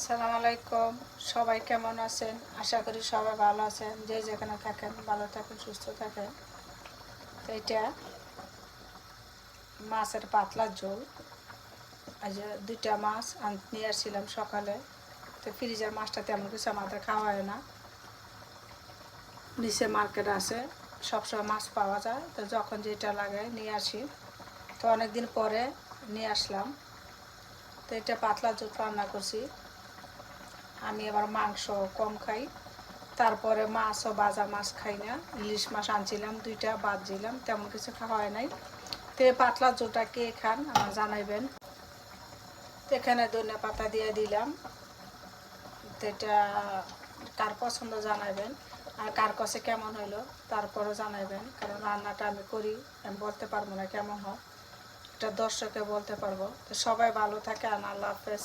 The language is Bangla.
আসসালামু আলাইকুম। সবাই কেমন আছেন? আশা করি সবাই ভালো আছেন। যে যেখানে থাকেন ভালো থাকেন, সুস্থ থাকেন। তো এটা মাছের পাতলা ঝোল। আজ দুইটা মাছ নিয়ে আসছিলাম সকালে। তো ফ্রিজের মাছটা তেমন কিছু আমাদের খাওয়া হয় না। নিচে মার্কেট আছে, সবসময় মাছ পাওয়া যায়। তো যখন যেটা লাগে নিয়ে আসি। তো অনেকদিন পরে নিয়ে আসলাম। তো এটা পাতলা ঝোল রান্না করছি। আমি আবার মাংস কম খাই। তারপরে মাছও ভাজা মাছ খাই না। ইলিশ মাছ আনছিলাম দুইটা, বাদ দিলাম, তেমন কিছু খাওয়া হয় নাই। তো পাতলা ঝোলটা কে খান আমার জানাইবেন। তো এখানে ধনিয়া পাতা দিয়ে দিলাম। তো এটা কার পছন্দ জানাইবেন, আর কার কাছে কেমন হইলো তারপরও জানাইবেন। কারণ রান্নাটা আমি করি, আমি বলতে পারবো না কেমন হয়, এটা দর্শকে বলতে পারবো। তো সবাই ভালো থাকে, আর আল্লাহ হাফেজ।